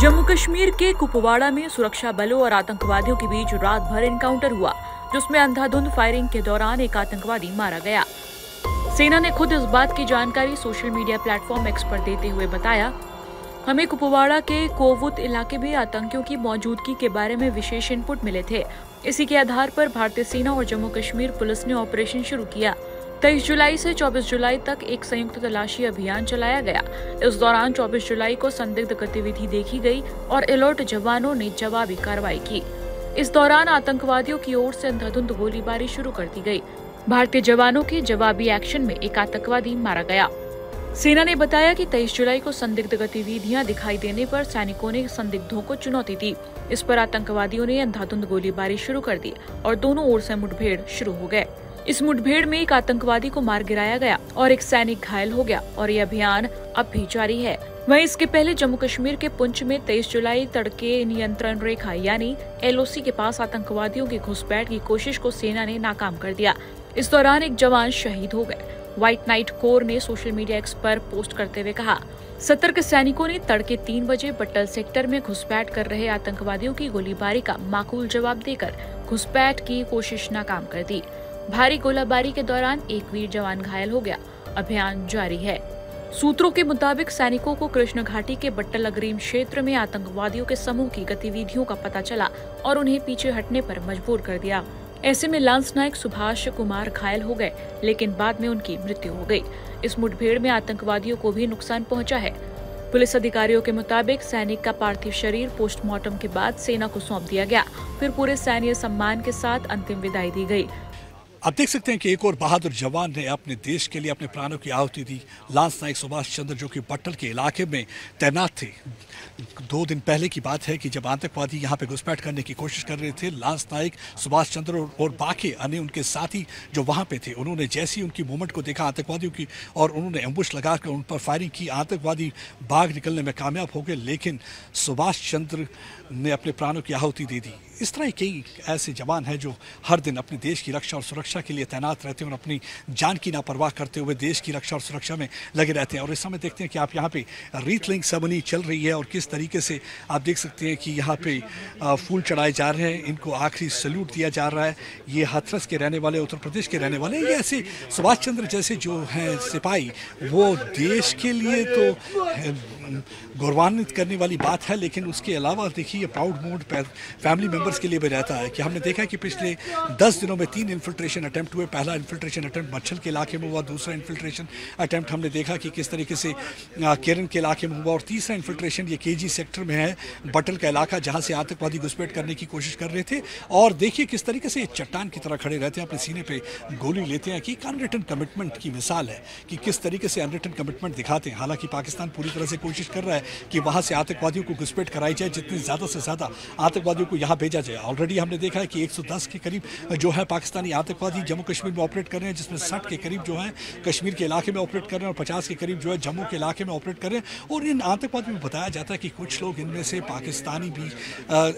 जम्मू कश्मीर के कुपवाड़ा में सुरक्षा बलों और आतंकवादियों के बीच रात भर एनकाउंटर हुआ, जिसमें अंधाधुंध फायरिंग के दौरान एक आतंकवादी मारा गया। सेना ने खुद इस बात की जानकारी सोशल मीडिया प्लेटफॉर्म एक्स पर देते हुए बताया, हमें कुपवाड़ा के कोवुत इलाके में आतंकियों की मौजूदगी के बारे में विशेष इनपुट मिले थे। इसी के आधार पर भारतीय सेना और जम्मू कश्मीर पुलिस ने ऑपरेशन शुरू किया। 23 जुलाई से 24 जुलाई तक एक संयुक्त तलाशी अभियान चलाया गया। इस दौरान 24 जुलाई को संदिग्ध गतिविधि देखी गई और अलर्ट जवानों ने जवाबी कार्रवाई की। इस दौरान आतंकवादियों की ओर से अंधाधुंध गोलीबारी शुरू कर दी गई। भारतीय जवानों के जवाबी एक्शन में एक आतंकवादी मारा गया। सेना ने बताया कि 23 जुलाई को संदिग्ध गतिविधियां दिखाई देने पर सैनिकों ने संदिग्धों को चुनौती दी। इस पर आतंकवादियों ने अंधाधुंध गोलीबारी शुरू कर दी और दोनों ओर से मुठभेड़ शुरू हो गए। इस मुठभेड़ में एक आतंकवादी को मार गिराया गया और एक सैनिक घायल हो गया और ये अभियान अब भी जारी है। वहीं इसके पहले जम्मू कश्मीर के पुंछ में 23 जुलाई तड़के नियंत्रण रेखा यानी LOC के पास आतंकवादियों की घुसपैठ की कोशिश को सेना ने नाकाम कर दिया। इस दौरान एक जवान शहीद हो गए। व्हाइट नाइट कोर ने सोशल मीडिया एक्स पर पोस्ट करते हुए कहा, सतर्क सैनिकों ने तड़के 3 बजे बट्टल सेक्टर में घुसपैठ कर रहे आतंकवादियों की गोलीबारी का माकूल जवाब देकर घुसपैठ की कोशिश नाकाम कर दी। भारी गोलाबारी के दौरान एक वीर जवान घायल हो गया। अभियान जारी है। सूत्रों के मुताबिक सैनिकों को कृष्ण घाटी के बट्टल अग्रीम क्षेत्र में आतंकवादियों के समूह की गतिविधियों का पता चला और उन्हें पीछे हटने पर मजबूर कर दिया। ऐसे में लांस नायक सुभाष कुमार घायल हो गए, लेकिन बाद में उनकी मृत्यु हो गई। इस मुठभेड़ में आतंकवादियों को भी नुकसान पहुंचा है। पुलिस अधिकारियों के मुताबिक सैनिक का पार्थिव शरीर पोस्टमार्टम के बाद सेना को सौंप दिया गया। फिर पूरे सैन्य सम्मान के साथ अंतिम विदाई दी गई। आप देख सकते हैं कि एक और बहादुर जवान ने अपने देश के लिए अपने प्राणों की आहुति दी। लांस नायक सुभाष चंद्र जो कि बट्टल के इलाके में तैनात थे। 2 दिन पहले की बात है कि जब आतंकवादी यहाँ पे घुसपैठ करने की कोशिश कर रहे थे, लांस नायक सुभाष चंद्र और बाकी अन्य उनके साथी जो वहाँ पे थे, उन्होंने जैसे ही उनकी मूवमेंट को देखा आतंकवादियों की और उन्होंने एम्बुश लगाकर उन पर फायरिंग की। आतंकवादी भाग निकलने में कामयाब हो गए, लेकिन सुभाष चंद्र ने अपने प्राणों की आहुति दे दी। इस तरह कई ऐसे जवान हैं जो हर दिन अपने देश की रक्षा और सुरक्षा के लिए तैनात रहते हैं और अपनी जान की नापरवाह करते हुए देश की रक्षा और सुरक्षा में लगे रहते हैं। और इस समय देखते हैं कि आप यहाँ पे रीथ लिंक सेरेमनी चल रही है और किस तरीके से आप देख सकते हैं कि यहाँ पे फूल चढ़ाए जा रहे हैं, इनको आखिरी सल्यूट दिया जा रहा है। ये हाथरस के रहने वाले, उत्तर प्रदेश के रहने वाले, ये ऐसे सुभाष चंद्र जैसे जो हैं सिपाही, वो देश के लिए तो गौरवान्वित करने वाली बात है, लेकिन उसके अलावा देखिए प्राउड मोड फैमिली मेंबर्स के लिए भी रहता है कि हमने देखा कि पिछले 10 दिनों में 3 इन्फिल्ट्रेशन अटेम्प्ट हुए। पहला इन्फिल्ट्रेशन अटेम्प्ट मच्छल के इलाके में हुआ, दूसरा इन्फिल्ट्रेशन अटेम्प्ट हमने देखा कि किस तरीके से केरन के इलाके में हुआ और तीसरा इन्फिल्ट्रेशन ये KG सेक्टर में है, बट्टल का इलाका, जहाँ से आतंकवादी घुसपैठ करने की कोशिश कर रहे थे। और देखिए किस तरीके से चट्टान की तरह खड़े रहते हैं, अपने सीने पे गोली लेते हैं कि एक अनरिटन कमिटमेंट की मिसाल है कि किस तरीके से अनरिटन कमिटमेंट दिखाते हैं। हालांकि पाकिस्तान पूरी तरह से कोशिश कर रहा है कि वहाँ से आतंकवादियों को घुसपैठ कराई जाए, जितनी ज़्यादा से ज़्यादा आतंकवादियों को यहाँ भेजा जाए। ऑलरेडी हमने देखा है कि 110 के करीब जो है पाकिस्तानी आतंकवादी जम्मू कश्मीर में ऑपरेट कर रहे हैं, जिसमें 60 के करीब जो है कश्मीर के इलाके में ऑपरेट कर रहे हैं और 50 के करीब जो है जम्मू के इलाके में ऑपरेट कर रहे हैं। और इन आतंकवादियों में बताया जाता है कि कुछ लोग इनमें से पाकिस्तानी भी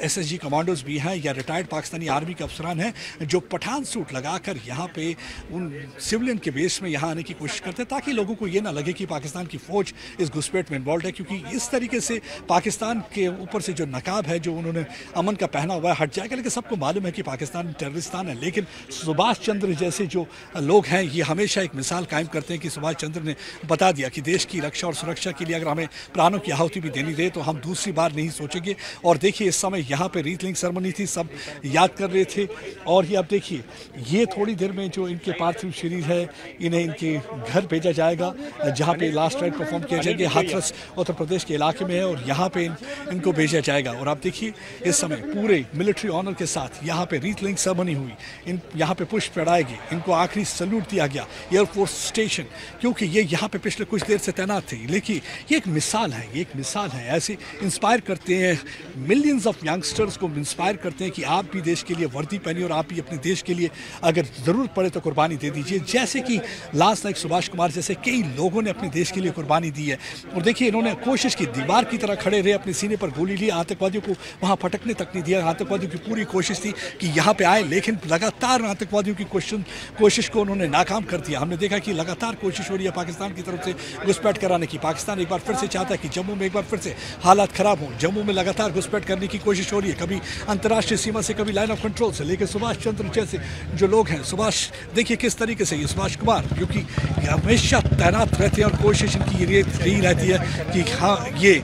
SSG कमांडोज भी हैं या रिटायर्ड पाकिस्तानी आर्मी के अफसरान हैं जो पठान सूट लगाकर यहाँ पे उन सिविलियन के बेस में यहाँ आने की कोशिश करते हैं, ताकि लोगों को ये ना लगे कि पाकिस्तान की फौज इस घुसपैठ में इन्वॉल्व है। क्योंकि इस तरीके से पाकिस्तान के ऊपर से जो नकाब है जो उन्होंने अमन का पहना हुआ है हट जाएगा। लेकिन सबको मालूम है कि पाकिस्तान टेररिस्तान है, लेकिन सुभाष चंद्र जैसे जो लोग हैं ये हमेशा एक मिसाल कायम करते हैं कि सुभाष चंद्र ने बता दिया कि देश की रक्षा और सुरक्षा के लिए अगर हमें प्राणों की आहुति भी देनी दे तो हम दूसरी बार नहीं सोचेंगे। और देखिए इस समय यहाँ पे रीथ लिंक सेरेमनी थी, सब याद कर रहे थे। और ये आप देखिए ये थोड़ी देर में जो इनके पार्थिव शरीर है इन्हें इनके घर भेजा जाएगा, जहाँ पे लास्ट राइट परफॉर्म किया जाएगा। हाथरस उत्तर प्रदेश के इलाके में है और यहाँ पे इनको भेजा जाएगा। और आप देखिए इस समय पूरे मिलिट्री ऑनर के साथ यहाँ पे रीथ लिंक सेरेमनी हुई, यहाँ पे पुष्प चढ़ाए गए, इनको आखिरी सल्यूट दिया गया एयरफोर्स स्टेशन, क्योंकि ये यहाँ पे पिछले कुछ देर से तैनात थे। लेकिन ये एक मिसाल है, ये एक मिसाल है, ऐसे इंस्पायर करते हैं, मिलियंस ऑफ यंगस्टर्स को इंस्पायर करते हैं कि आप भी देश के लिए वर्दी पहनिए और आप भी अपने देश के लिए अगर ज़रूरत पड़े तो कुर्बानी दे दीजिए। जैसे कि लांस नायक सुभाष कुमार जैसे कई लोगों ने अपने देश के लिए कुर्बानी दी है। और देखिए इन्होंने उन्होंने कोशिश की, दीवार की तरह खड़े रहे, अपने सीने पर गोली ली, आतंकवादियों को वहां फटकने तक नहीं दिया। आतंकवादियों की पूरी कोशिश थी कि यहां पे आए, लेकिन लगातार आतंकवादियों की कोशिश को उन्होंने नाकाम कर दिया। हमने देखा कि लगातार कोशिश हो रही है पाकिस्तान की तरफ से घुसपैठ कराने की। पाकिस्तान एक बार फिर से चाहता है कि जम्मू में एक बार फिर से हालात खराब हो। जम्मू में लगातार घुसपैठ करने की कोशिश हो रही है, कभी अंतर्राष्ट्रीय सीमा से, कभी लाइन ऑफ कंट्रोल से। लेकिन सुभाष चंद्र जैसे जो लोग हैं, सुभाष देखिए किस तरीके से, ये सुभाष कुमार क्योंकि हमेशा तैनात रहते हैं और कोशिश इनकी ये यही रहती है कि हाँ ये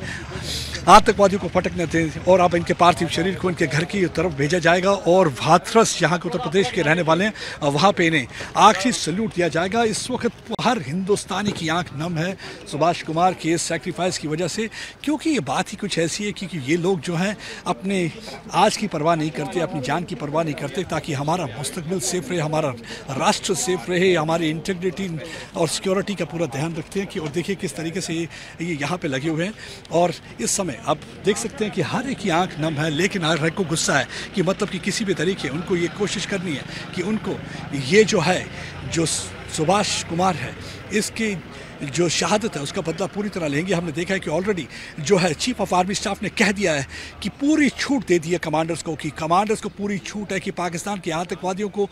आतंकवादियों को फटकने दें। और अब इनके पार्थिव शरीर को इनके घर की तरफ भेजा जाएगा और हाथरस, यहाँ के उत्तर प्रदेश के रहने वाले हैं, वहाँ पे इन्हें आखिरी सल्यूट दिया जाएगा। इस वक्त हर हिंदुस्तानी की आंख नम है सुभाष कुमार के इस सेक्रीफाइस की वजह से, क्योंकि ये बात ही कुछ ऐसी है कि ये लोग जो हैं अपने आज की परवाह नहीं करते, अपनी जान की परवाह नहीं करते, ताकि हमारा मुस्तकबिल सेफ रहे, हमारा राष्ट्र सेफ रहे, हमारी इंटीग्रिटी और सिक्योरिटी का पूरा ध्यान रखते हैं। कि और देखिए किस तरीके से ये यहाँ पे लगे हुए हैं। और इस समय अब देख सकते हैं कि हर एक की आंख नम है, लेकिन हर एक को गुस्सा है कि मतलब कि किसी भी तरीके उनको ये कोशिश करनी है कि उनको ये जो है, जो सुभाष कुमार है, इसकी जो शहादत है उसका बदला पूरी तरह लेंगे। हमने देखा है कि ऑलरेडी जो है चीफ ऑफ आर्मी स्टाफ ने कह दिया है कि पूरी छूट दे दी है कमांडर्स को, कि कमांडर्स को पूरी छूट है कि पाकिस्तान के आतंकवादियों को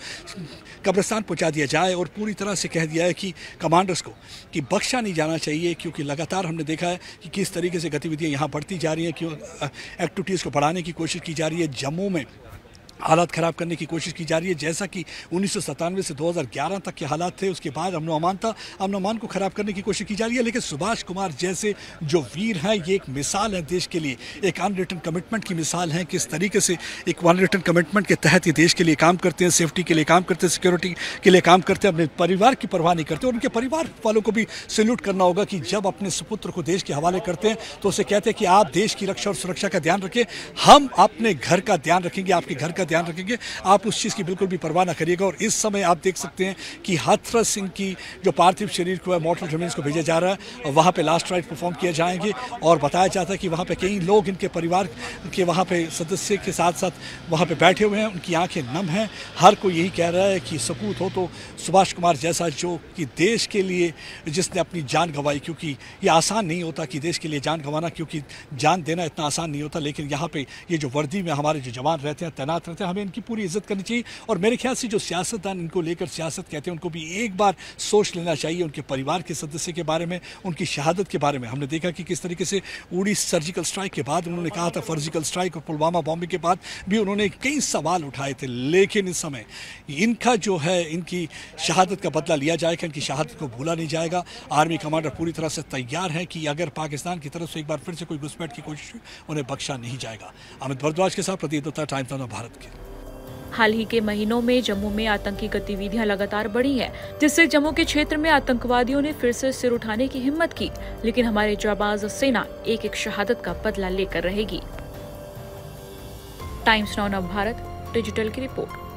कब्रिस्तान पहुंचा दिया जाए। और पूरी तरह से कह दिया है कि कमांडर्स को कि बख्शा नहीं जाना चाहिए, क्योंकि लगातार हमने देखा है कि किस तरीके से गतिविधियाँ यहाँ बढ़ती जा रही हैं, क्यों एक्टिविटीज़ को बढ़ाने की कोशिश की जा रही है। जम्मू में हालात ख़राब करने की कोशिश की जा रही है, जैसा कि 1997 से 2011 तक के हालात थे। उसके बाद अमन अमान को ख़राब करने की कोशिश की जा रही है। लेकिन सुभाष कुमार जैसे जो वीर हैं, ये एक मिसाल है देश के लिए, एक अनरिटन कमिटमेंट की मिसाल है, किस तरीके से एक अनरिटन कमिटमेंट के तहत ये देश के लिए काम करते हैं, सेफ्टी के लिए काम करते हैं, सिक्योरिटी के लिए काम करते हैं, अपने परिवार की परवाह नहीं करते। और उनके परिवार वालों को भी सैल्यूट करना होगा कि जब अपने सुपुत्र को देश के हवाले करते हैं तो उसे कहते हैं कि आप देश की रक्षा और सुरक्षा का ध्यान रखें, हम अपने घर का ध्यान रखेंगे, आपके घर का ध्यान रखेंगे, आप उस चीज़ की बिल्कुल भी परवाह ना करिएगा। और इस समय आप देख सकते हैं कि हाथरस सिंह की जो पार्थिव शरीर को है मॉर्टल रिमेन्स को भेजा जा रहा है, और वहाँ पे लास्ट राइट परफॉर्म किए जाएंगे। और बताया जाता है कि वहाँ पे कई लोग इनके परिवार के वहाँ पे सदस्य के साथ साथ वहाँ पे बैठे हुए हैं, उनकी आंखें नम हैं। हर कोई यही कह रहा है कि सबूत हो तो सुभाष कुमार जैसा, जो कि देश के लिए जिसने अपनी जान गंवाई, क्योंकि ये आसान नहीं होता कि देश के लिए जान गंवाना, क्योंकि जान देना इतना आसान नहीं होता। लेकिन यहाँ पे ये जो वर्दी में हमारे जो जवान रहते हैं, तैनात रहते हैं, हमें इनकी पूरी इज्जत करनी चाहिए। और मेरे ख्याल से जो सियासतदान इनको लेकर सियासत कहते हैं, उनको भी एक बार सोच लेना चाहिए उनके परिवार के सदस्य के बारे में, उनकी शहादत के बारे में। हमने देखा कि किस तरीके से उड़ी सर्जिकल स्ट्राइक के बाद उन्होंने कहा था, सर्जिकल स्ट्राइक और पुलवामा बॉम्बिंग के बाद भी उन्होंने कई सवाल उठाए थे। लेकिन इस समय इनका जो है, इनकी शहादत का बदला लिया जाएगा, इनकी शहादत को भूला नहीं जाएगा। आर्मी कमांडर पूरी तरह से तैयार है कि अगर पाकिस्तान की तरफ से एक बार फिर से कोई घुसपैठ की कोशिश, उन्हें बख्शा नहीं जाएगा। अमित भारद्वाज के साथ प्रदीप दत्ता, टाइम्स ऑफ भारत के। हाल ही के महीनों में जम्मू में आतंकी गतिविधियां लगातार बढ़ी हैं, जिससे जम्मू के क्षेत्र में आतंकवादियों ने फिर से सिर उठाने की हिम्मत की। लेकिन हमारे जाबाज सेना एक एक शहादत का बदला लेकर रहेगी। टाइम्स नाउ भारत डिजिटल की रिपोर्ट।